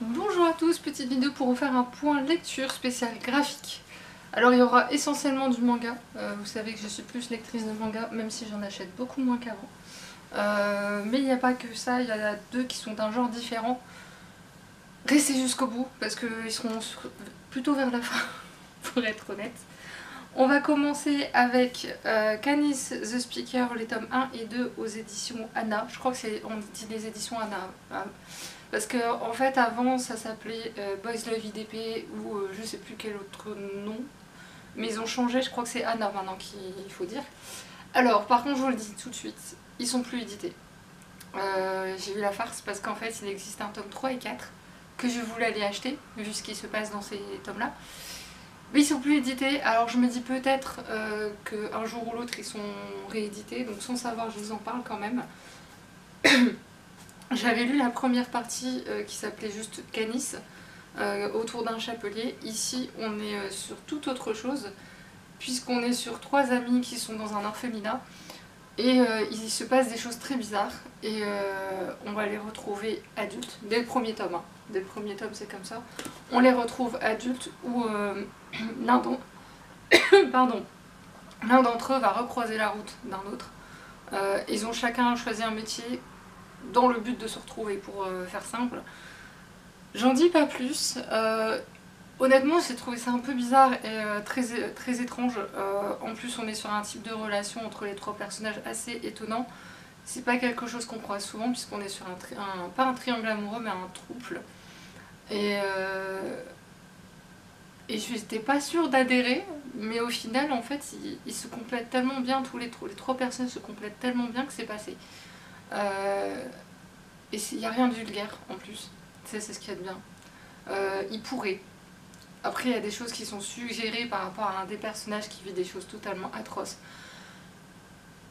Bonjour à tous, petite vidéo pour vous faire un point lecture spécial graphique. Alors il y aura essentiellement du manga, vous savez que je suis plus lectrice de manga, même si j'en achète beaucoup moins qu'avant. Mais il n'y a pas que ça, il y en a deux qui sont d'un genre différent. Restez jusqu'au bout, parce qu'ils seront plutôt vers la fin, pour être honnête. On va commencer avec Canis the Speaker, les tomes 1 et 2 aux éditions Anna. Je crois que on dit les éditions Anna. Parce que en fait avant ça s'appelait Boys Love IDP ou je sais plus quel autre nom. Mais ils ont changé, je crois que c'est Anna maintenant qu'il faut dire. Alors par contre je vous le dis tout de suite, ils sont plus édités. J'ai eu la farce parce qu'en fait il existe un tome 3 et 4 que je voulais aller acheter, vu ce qui se passe dans ces tomes là. Mais ils sont plus édités, alors je me dis peut-être qu'un jour ou l'autre ils sont réédités, donc sans savoir je vous en parle quand même. J'avais lu la première partie qui s'appelait juste Canis, autour d'un chapelier. Ici on est sur toute autre chose, puisqu'on est sur trois amis qui sont dans un orphelinat. Et il se passe des choses très bizarres et on va les retrouver adultes, dès le premier tome. Hein. Dès le premier tome c'est comme ça. On les retrouve adultes où l'un d'entre eux va recroiser la route d'un autre. Ils ont chacun choisi un métier dans le but de se retrouver pour faire simple. J'en dis pas plus. Honnêtement j'ai trouvé ça un peu bizarre et très étrange. En plus on est sur un type de relation entre les trois personnages assez étonnant. C'est pas quelque chose qu'on croise souvent puisqu'on est sur pas un triangle amoureux mais un trouble. Et je n'étais pas sûre d'adhérer, mais au final en fait ils se complètent tellement bien, les trois personnes se complètent tellement bien que c'est passé. Et il n'y a rien de vulgaire en plus, c'est ce qu'il y a de bien. Il pourrait. Après il y a des choses qui sont suggérées par rapport à un des personnages qui vit des choses totalement atroces.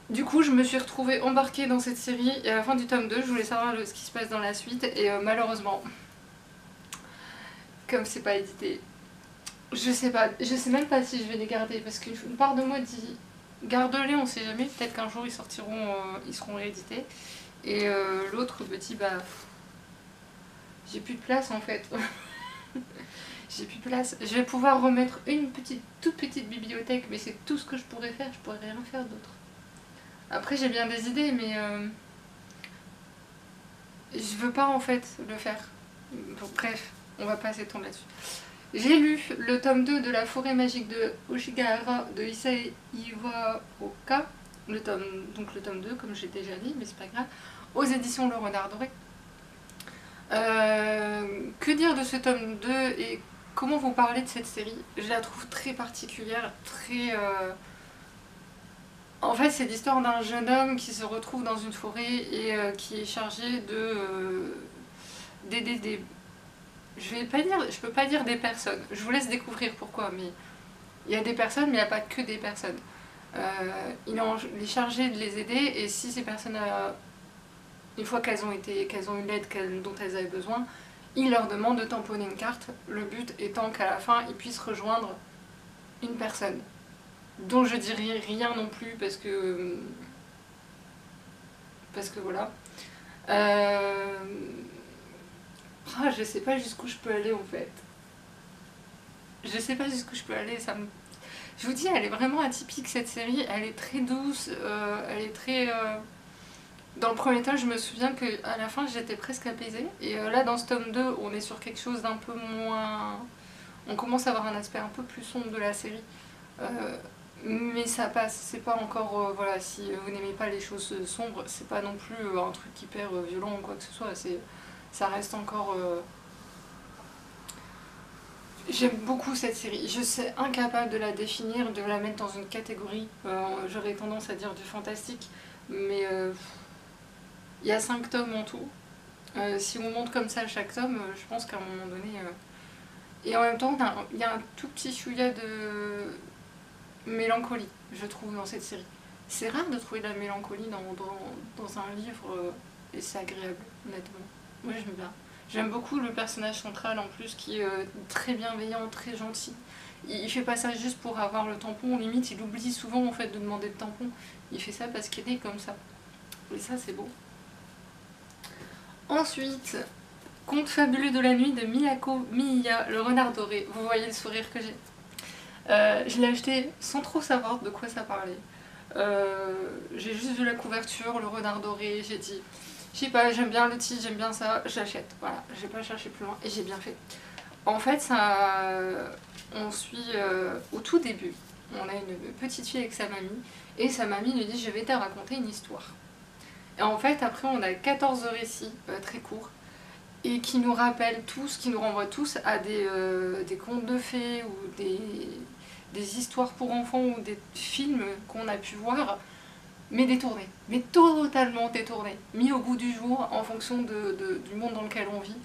Du coup je me suis retrouvée embarquée dans cette série et à la fin du tome 2 je voulais savoir ce qui se passe dans la suite et malheureusement, comme c'est pas édité, je sais même pas si je vais les garder parce qu'une part de moi dit garde-les, on sait jamais, peut-être qu'un jour ils seront réédités. Et l'autre me dit bah j'ai plus de place en fait. J'ai plus de place. Je vais pouvoir remettre une toute petite bibliothèque, mais c'est tout ce que je pourrais faire, je pourrais rien faire d'autre. Après j'ai bien des idées, mais je veux pas en fait le faire. Bon, bref, on va pas s'étendre là-dessus. J'ai lu le tome 2 de La forêt magique de Oshigahara de Issei Iwaoka, donc le tome 2 comme j'ai déjà dit, mais c'est pas grave, aux éditions Le Renard Doré. Que dire de ce tome 2 et comment vous parler de cette série? Je la trouve très particulière, très... En fait c'est l'histoire d'un jeune homme qui se retrouve dans une forêt et qui est chargé d'aider des... Je peux pas dire des personnes, je vous laisse découvrir pourquoi, mais il y a des personnes mais il n'y a pas que des personnes. Il est chargé de les aider et si ces personnes, une fois qu'elles ont eu l'aide dont elles avaient besoin, il leur demande de tamponner une carte, le but étant qu'à la fin ils puissent rejoindre une personne dont je dirai rien non plus parce que voilà. Je sais pas jusqu'où je peux aller en fait. Je sais pas jusqu'où je peux aller, je vous dis, elle est vraiment atypique cette série, elle est très douce, elle est très... Dans le premier tome, je me souviens qu'à la fin, j'étais presque apaisée. Et là, dans ce tome 2, on est sur quelque chose d'un peu moins... On commence à avoir un aspect un peu plus sombre de la série. Mais ça passe, c'est pas encore... voilà, si vous n'aimez pas les choses sombres, c'est pas non plus un truc hyper violent ou quoi que ce soit. Ça reste encore... J'aime beaucoup cette série. Je suis incapable de la définir, de la mettre dans une catégorie. J'aurais tendance à dire du fantastique. Mais... il y a 5 tomes en tout. Si on monte comme ça chaque tome, je pense qu'à un moment donné... Et en même temps, il y a un tout petit chouïa de mélancolie, je trouve, dans cette série. C'est rare de trouver de la mélancolie dans un livre, et c'est agréable, honnêtement. Moi, j'aime bien. J'aime beaucoup le personnage central, en plus, qui est très bienveillant, très gentil. Il fait pas ça juste pour avoir le tampon, limite, il oublie souvent, en fait, de demander le tampon. Il fait ça parce qu'il est comme ça. Et ça, c'est beau. Ensuite, Conte fabuleux de la nuit de Miyako Miya, le renard doré. Vous voyez le sourire que j'ai. Je l'ai acheté sans trop savoir de quoi ça parlait. J'ai juste vu la couverture, le renard doré, j'ai dit, je sais pas, j'aime bien le titre, j'aime bien ça, j'achète. Voilà, j'ai pas cherché plus loin et j'ai bien fait. En fait, ça, on suit au tout début, on a une petite fille avec sa mamie et sa mamie lui dit je vais te raconter une histoire. Et en fait, après, on a 14 récits très courts et qui nous rappellent tous, qui nous renvoient tous à des contes de fées ou des histoires pour enfants ou des films qu'on a pu voir, mais détournés, mais totalement détournés, mis au goût du jour en fonction du monde dans lequel on vit,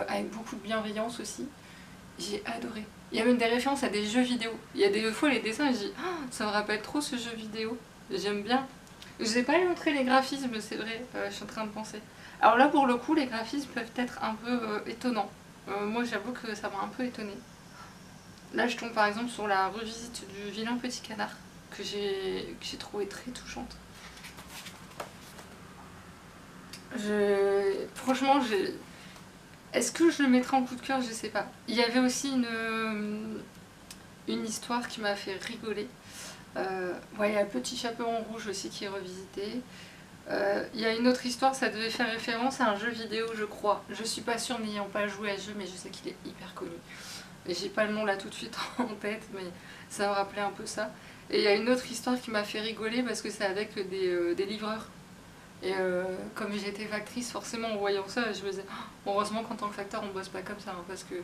avec beaucoup de bienveillance aussi. J'ai adoré. Il y a même des références à des jeux vidéo. Il y a des fois les dessins, je dis oh, ça me rappelle trop ce jeu vidéo. J'aime bien. Je n'ai pas montré les graphismes, c'est vrai, je suis en train de penser. Alors là, pour le coup, les graphismes peuvent être un peu étonnants. Moi, j'avoue que ça m'a un peu étonnée. Là, je tombe par exemple sur la revisite du vilain petit canard, que j'ai trouvé très touchante. Franchement, est-ce que je le mettrai en coup de cœur? Je sais pas. Il y avait aussi une histoire qui m'a fait rigoler. Ouais, il y a Petit Chapeau en rouge aussi qui est revisité. Il y a une autre histoire, ça devait faire référence à un jeu vidéo, je crois. Je suis pas sûre n'ayant pas joué à ce jeu, mais je sais qu'il est hyper connu. Et j'ai pas le nom là tout de suite en tête, mais ça me rappelait un peu ça. Et il y a une autre histoire qui m'a fait rigoler parce que c'est avec des livreurs. Et comme j'étais factrice, forcément en voyant ça, je me disais oh, heureusement qu'en tant que facteur on bosse pas comme ça, hein, parce que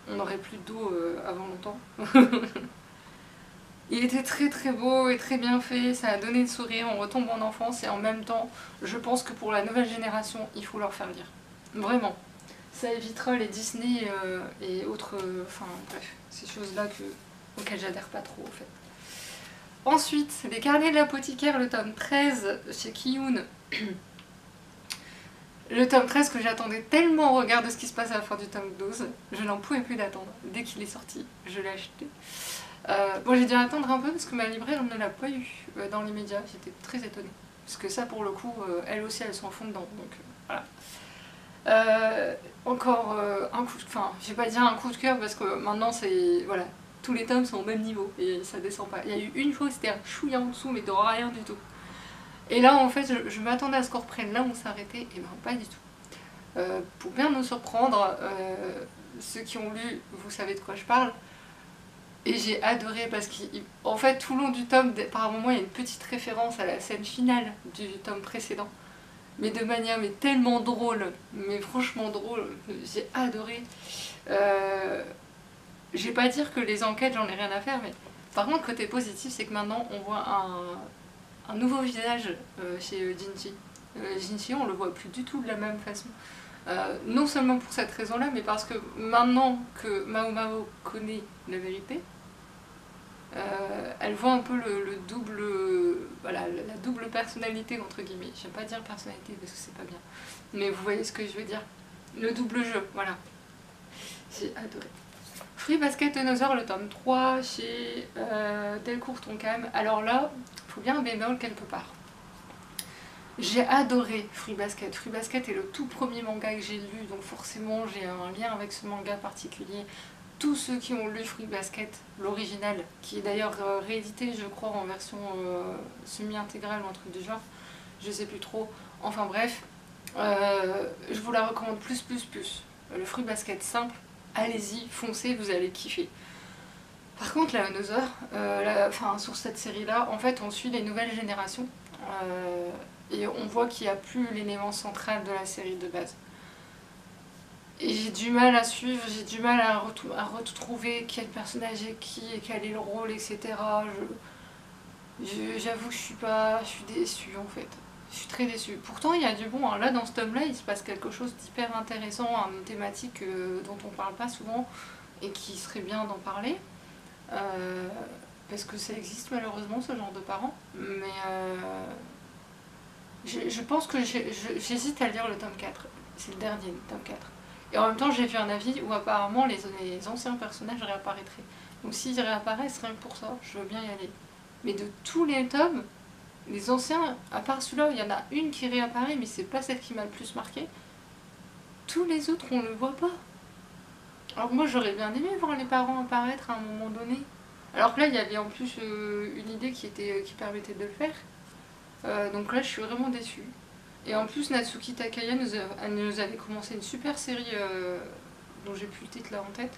on n'aurait plus d'eau avant longtemps. Il était très très beau et très bien fait, ça a donné le sourire, on retombe en enfance et en même temps, je pense que pour la nouvelle génération, il faut leur faire lire. Vraiment. Ça évitera les Disney et autres... Enfin bref, ces choses-là auxquelles j'adhère pas trop en fait. Ensuite, Les Carnets de l'apothicaire, le tome 13 chez Kiyun. Le tome 13 que j'attendais tellement au regard de ce qui se passe à la fin du tome 12. Je n'en pouvais plus d'attendre. Dès qu'il est sorti, je l'ai acheté. Bon, j'ai dû attendre un peu parce que ma libraire ne l'a pas eu dans les médias. J'étais très étonnée. Parce que ça, pour le coup, elle aussi, elle s'en fond dedans. Donc voilà. Encore un coup de... Enfin, je vais pas dire un coup de cœur parce que maintenant, c'est... Voilà. Tous les tomes sont au même niveau et ça descend pas. Il y a eu une fois, c'était un chouïa en dessous, mais de rien du tout. Et là, en fait, je m'attendais à ce qu'on reprenne là où on s'arrêtait, et ben pas du tout. Pour bien nous surprendre, ceux qui ont lu, vous savez de quoi je parle. Et j'ai adoré parce qu'en fait, tout le long du tome, par moment, il y a une petite référence à la scène finale du tome précédent. Mais de manière tellement drôle, mais franchement drôle, j'ai adoré. Je vais pas dire que les enquêtes, j'en ai rien à faire, mais par contre, côté positif, c'est que maintenant, on voit un nouveau visage chez Jinchi. Jinchi, on le voit plus du tout de la même façon. Non seulement pour cette raison-là, mais parce que maintenant que Mao Mao connaît la vérité, elle voit un peu le double, voilà, la double personnalité entre guillemets. J'aime pas dire personnalité parce que c'est pas bien, mais vous voyez ce que je veux dire. Le double jeu, voilà. J'ai adoré. Fruit Basket Another, le tome 3 chez Delcourt Tonkam. Alors là, il faut bien un bémol quelque part. J'ai adoré Fruit Basket. Fruit Basket est le tout premier manga que j'ai lu, donc forcément j'ai un lien avec ce manga particulier. Tous ceux qui ont lu Fruit Basket, l'original, qui est d'ailleurs réédité, je crois, en version semi-intégrale ou un truc du genre, je sais plus trop. Enfin bref, je vous la recommande plus. Le Fruit Basket simple, allez-y, foncez, vous allez kiffer. Par contre, la Another, sur cette série-là, en fait, on suit les nouvelles générations. Et on voit qu'il n'y a plus l'élément central de la série de base. Et j'ai du mal à suivre, j'ai du mal à retrouver quel personnage est qui et quel est le rôle, etc. J'avoue que je suis déçue en fait. Je suis très déçue. Pourtant il y a du bon, hein. Là dans ce tome-là il se passe quelque chose d'hyper intéressant, une thématique dont on parle pas souvent et qui serait bien d'en parler. Parce que ça existe malheureusement ce genre de parents. Mais je pense que j'hésite à lire le tome 4. C'est le dernier, le tome 4. Et en même temps, j'ai vu un avis où apparemment les anciens personnages réapparaîtraient. Donc s'ils réapparaissent, rien que pour ça, je veux bien y aller. Mais de tous les tomes, Les anciens, à part celui-là, il y en a une qui réapparaît, mais c'est pas celle qui m'a le plus marqué. Tous les autres, on le voit pas. Alors moi, j'aurais bien aimé voir les parents apparaître à un moment donné. Alors que là, il y avait en plus une idée qui permettait de le faire. Donc là, je suis vraiment déçue. Et en plus, Natsuki Takaya elle nous avait commencé une super série dont j'ai plus le titre là en tête.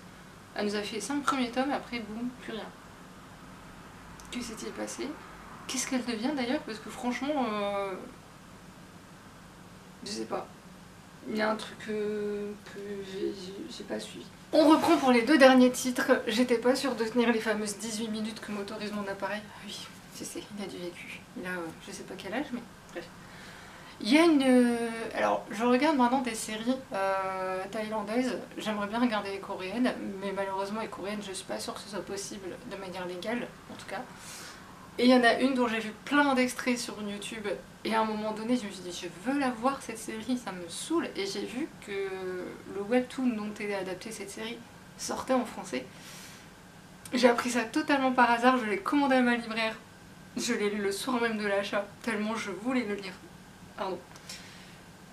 Elle nous a fait 5 premiers tomes, après boum, plus rien. Que s'est-il passé? Qu'est-ce qu'elle devient d'ailleurs? Parce que franchement, je sais pas. Il y a un truc que j'ai pas suivi. On reprend pour les 2 derniers titres. J'étais pas sûre de tenir les fameuses 18 minutes que m'autorise mon appareil. Oui, je sais, il a du vécu. Il a je sais pas quel âge, mais bref. Il y a une... Alors, je regarde maintenant des séries thaïlandaises. J'aimerais bien regarder les coréennes, mais malheureusement, les coréennes, je suis pas sûre que ce soit possible de manière légale, en tout cas. Et il y en a une dont j'ai vu plein d'extraits sur YouTube, et à un moment donné, je me suis dit, je veux la voir cette série, ça me saoule. Et j'ai vu que le webtoon dont est adapté cette série sortait en français. J'ai appris ça totalement par hasard, je l'ai commandé à ma libraire. Je l'ai lu le soir même de l'achat, tellement je voulais le lire. Pardon.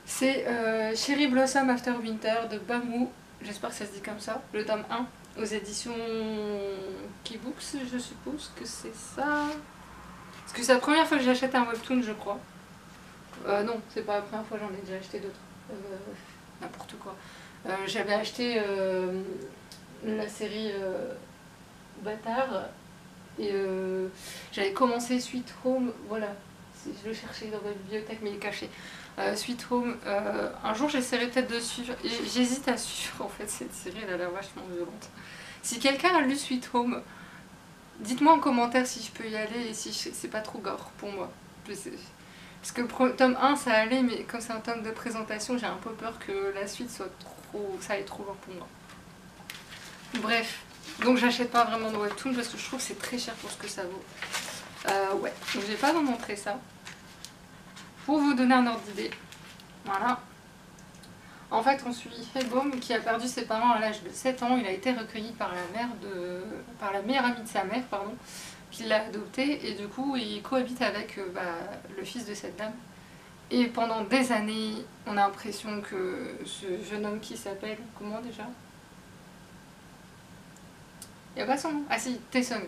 C'est Cherry Blossom After Winter de Bamboo, j'espère que ça se dit comme ça, le tome 1 aux éditions Kibooks, je suppose que c'est ça. Parce que c'est la première fois que j'achète un webtoon, je crois. Non, c'est pas la première fois, j'en ai déjà acheté d'autres. N'importe quoi. J'avais acheté la série Bâtard et j'avais commencé Sweet Home, voilà. Je le cherchais dans ma bibliothèque, mais il est caché. Sweet Home, un jour j'essaierai peut-être de suivre. J'hésite à suivre en fait cette série, elle a l'air vachement violente. Si quelqu'un a lu Sweet Home, dites-moi en commentaire si je peux y aller et si c'est pas trop gore pour moi. Parce que le tome 1 ça allait, mais comme c'est un tome de présentation, j'ai un peu peur que la suite soit trop. Ça aille trop loin pour moi. Bref, donc j'achète pas vraiment de webtoon parce que je trouve que c'est très cher pour ce que ça vaut. Ouais, donc je vais pas vous montrer ça. Pour vous donner un ordre d'idée. Voilà. En fait, on suit Hebom qui a perdu ses parents à l'âge de 7 ans. Il a été recueilli par la meilleure amie de sa mère, pardon, qui l'a adopté. Et du coup, il cohabite avec le fils de cette dame. Et pendant des années, on a l'impression que ce jeune homme qui s'appelle... Comment déjà? Il n'y a pas son nom. Ah si, Taesung.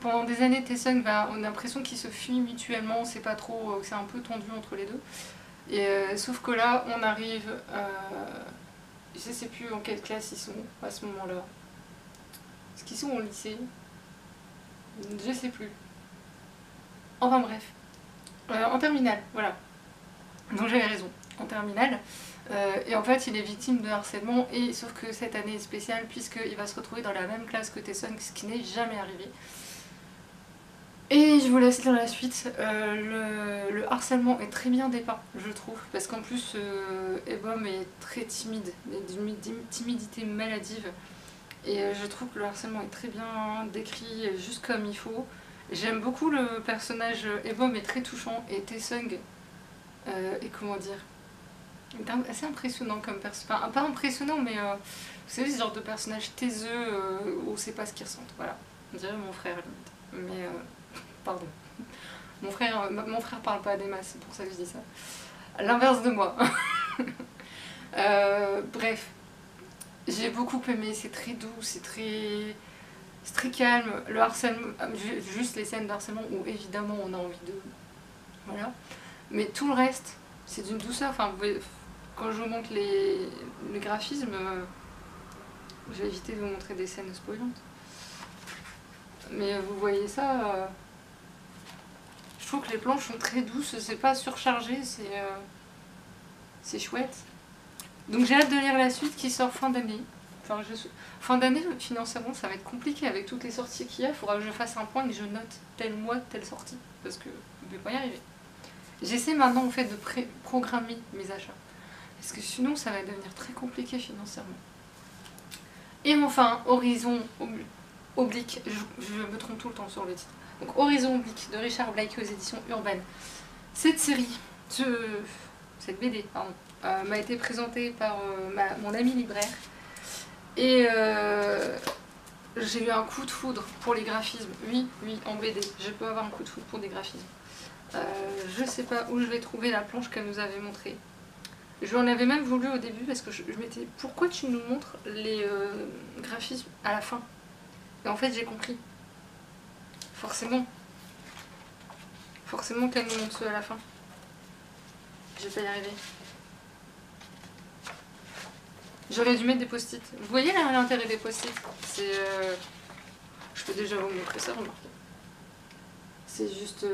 Pendant des années, Taesung, on a l'impression qu'ils se fuient mutuellement, on sait pas trop, c'est un peu tendu entre les deux. Et sauf que là, on arrive, je sais plus en quelle classe ils sont à ce moment-là. Est-ce qu'ils sont au lycée? Je sais plus. Enfin bref. En terminale, voilà. Donc j'avais raison, en terminale. Et en fait, il est victime de harcèlement, et sauf que cette année est spéciale puisqu'il va se retrouver dans la même classe que Taesung, ce qui n'est jamais arrivé. Et je vous laisse lire la suite. Le harcèlement est très bien dépeint, je trouve, parce qu'en plus, Ebom est très timide, d'une timidité maladive. Et je trouve que le harcèlement est très bien décrit, juste comme il faut. J'aime beaucoup le personnage, Ebom est très touchant, et Taesung est comment dire, assez impressionnant comme personnage. Enfin, pas impressionnant, mais vous savez, ce genre de personnage taiseux où on sait pas ce qu'ils ressentent. Voilà, on dirait mon frère limite. Mais pardon. Mon frère parle pas des masses, c'est pour ça que je dis ça. L'inverse de moi. Bref, j'ai beaucoup aimé, c'est très doux, c'est très calme. Le harcèlement, juste les scènes de harcèlement où évidemment on a envie de... Voilà. Mais tout le reste, c'est d'une douceur. Enfin, quand je vous montre le graphisme, je vais éviter de vous montrer des scènes spoilantes. Mais vous voyez ça, je trouve que les planches sont très douces, c'est pas surchargé, c'est chouette. Donc j'ai hâte de lire la suite qui sort fin d'année. Enfin, fin d'année, financièrement, ça va être compliqué avec toutes les sorties qu'il y a. Il faudra que je fasse un point et que je note tel mois, telle sortie, parce que je ne vais pas y arriver. J'essaie maintenant en fait de programmer mes achats, parce que sinon ça va devenir très compliqué financièrement. Et enfin, Horizon Oblique, je me trompe tout le temps sur le titre. Donc Horizon Oblique de Richard Blake aux éditions Urban. Cette série, cette BD, pardon, m'a été présentée par mon ami libraire. Et j'ai eu un coup de foudre pour les graphismes. Oui, en BD, je peux avoir un coup de foudre pour des graphismes. Je sais pas où je vais trouver la planche qu'elle nous avait montrée. Je lui en avais même voulu au début parce que je m'étais dit pourquoi tu nous montres les graphismes à la fin. Et en fait j'ai compris. Forcément. Forcément qu'elle nous montre ceux à la fin. Je vais pas y arriver. J'aurais dû mettre des post-it. Vous voyez là l'intérêt des post-it? C'est... Je peux déjà vous montrer ça, remarquez. C'est juste...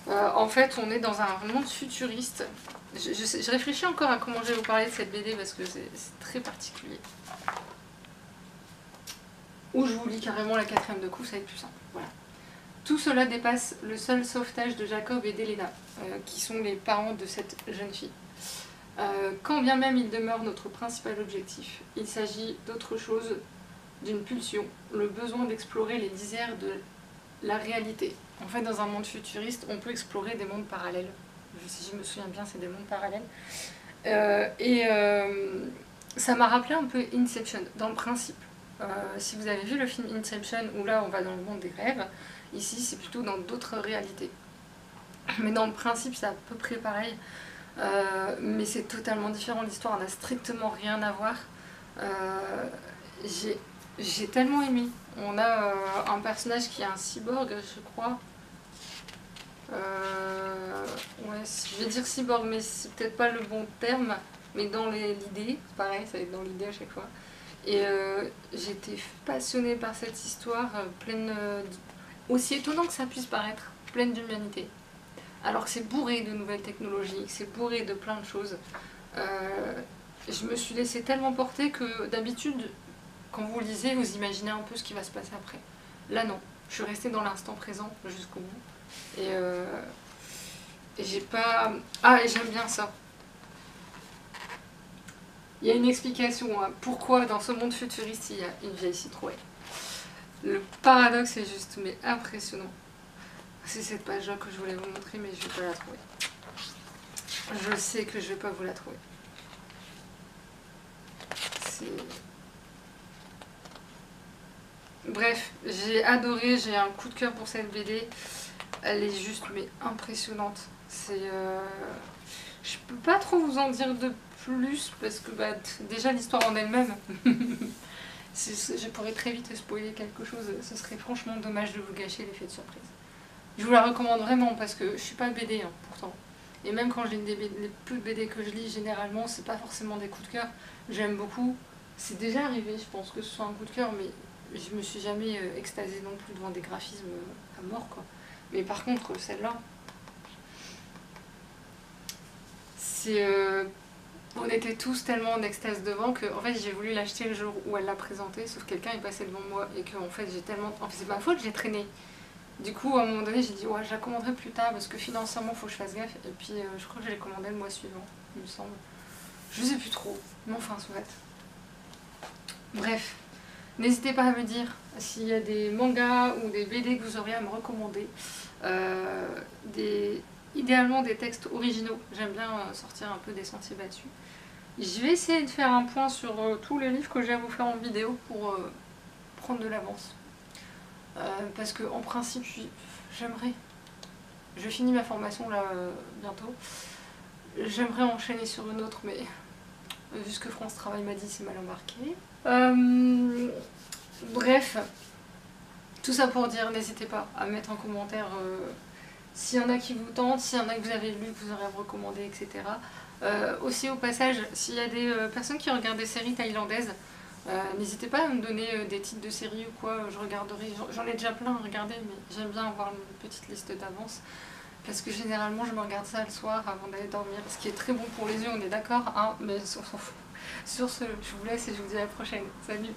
en fait, on est dans un monde futuriste. Je réfléchis encore à comment je vais vous parler de cette BD parce que c'est très particulier. Ou je vous lis carrément la 4e de coup, ça va être plus simple. Voilà. Tout cela dépasse le seul sauvetage de Jacob et d'Elena, qui sont les parents de cette jeune fille. Quand bien même il demeure notre principal objectif, il s'agit d'autre chose, d'une pulsion, le besoin d'explorer les lisières de la réalité. En fait, dans un monde futuriste, on peut explorer des mondes parallèles. Si je me souviens bien, c'est des mondes parallèles. Ça m'a rappelé un peu Inception, dans le principe. Si vous avez vu le film Inception, où là on va dans le monde des rêves, ici c'est plutôt dans d'autres réalités. Mais dans le principe, c'est à peu près pareil. Mais c'est totalement différent, l'histoire n'a strictement rien à voir. J'ai tellement aimé. On a un personnage qui est un cyborg, je crois. Ouais, je vais dire cyborg, mais c'est peut-être pas le bon terme. Mais dans l'idée, c'est pareil, ça va être dans l'idée à chaque fois. Et j'étais passionnée par cette histoire, pleine, aussi étonnant que ça puisse paraître, pleine d'humanité. Alors que c'est bourré de nouvelles technologies, c'est bourré de plein de choses. Je me suis laissée tellement porter que d'habitude, quand vous lisez, vous imaginez un peu ce qui va se passer après. Là non, je suis restée dans l'instant présent jusqu'au bout. Et j'ai pas... Ah, et j'aime bien ça. Il y a une explication, hein, pourquoi dans ce monde futuriste il y a une vieille Citroën. Le paradoxe est juste mais impressionnant. C'est cette page-là que je voulais vous montrer, mais je ne vais pas la trouver. Je sais que je ne vais pas vous la trouver. Bref, j'ai adoré, j'ai un coup de cœur pour cette BD. Elle est juste mais impressionnante. Je peux pas trop vous en dire de plus parce que bah, déjà l'histoire en elle-même, je pourrais très vite spoiler quelque chose. Ce serait franchement dommage de vous gâcher l'effet de surprise. Je vous la recommande vraiment parce que je suis pas BD hein, pourtant. Et même quand j'ai les peu de BD que je lis, généralement, c'est pas forcément des coups de cœur. J'aime beaucoup. C'est déjà arrivé, je pense que ce soit un coup de cœur, mais je me suis jamais extasiée non plus devant des graphismes à mort, quoi. Mais par contre, celle-là, c'est... on était tous tellement en extase devant que en fait j'ai voulu l'acheter le jour où elle l'a présentée, sauf que quelqu'un est passé devant moi et que en fait j'ai tellement... En fait c'est ma faute, j'ai traîné. Du coup à un moment donné j'ai dit ouais je la commanderai plus tard parce que financièrement faut que je fasse gaffe et puis je crois que je l'ai commandé le mois suivant, il me semble. Je sais plus trop, mais enfin soit. Bref, n'hésitez pas à me dire s'il y a des mangas ou des BD que vous auriez à me recommander. Idéalement des textes originaux, j'aime bien sortir un peu des sentiers battus. Je vais essayer de faire un point sur tous les livres que j'ai à vous faire en vidéo pour prendre de l'avance. Parce que en principe, j'aimerais... Je finis ma formation là bientôt. J'aimerais enchaîner sur une autre, mais vu ce que France Travail m'a dit, c'est mal embarqué. Bref, tout ça pour dire, n'hésitez pas à mettre en commentaire s'il y en a qui vous tentent, s'il y en a que vous avez lu, que vous aurez à me recommander, etc. Aussi au passage, s'il y a des personnes qui regardent des séries thaïlandaises, n'hésitez pas à me donner des titres de séries ou quoi, je regarderai. J'en ai déjà plein à regarder, mais j'aime bien avoir une petite liste d'avance. Parce que généralement je me regarde ça le soir avant d'aller dormir, ce qui est très bon pour les yeux, on est d'accord, hein, mais on s'en fout. Sur ce, je vous laisse et je vous dis à la prochaine. Salut!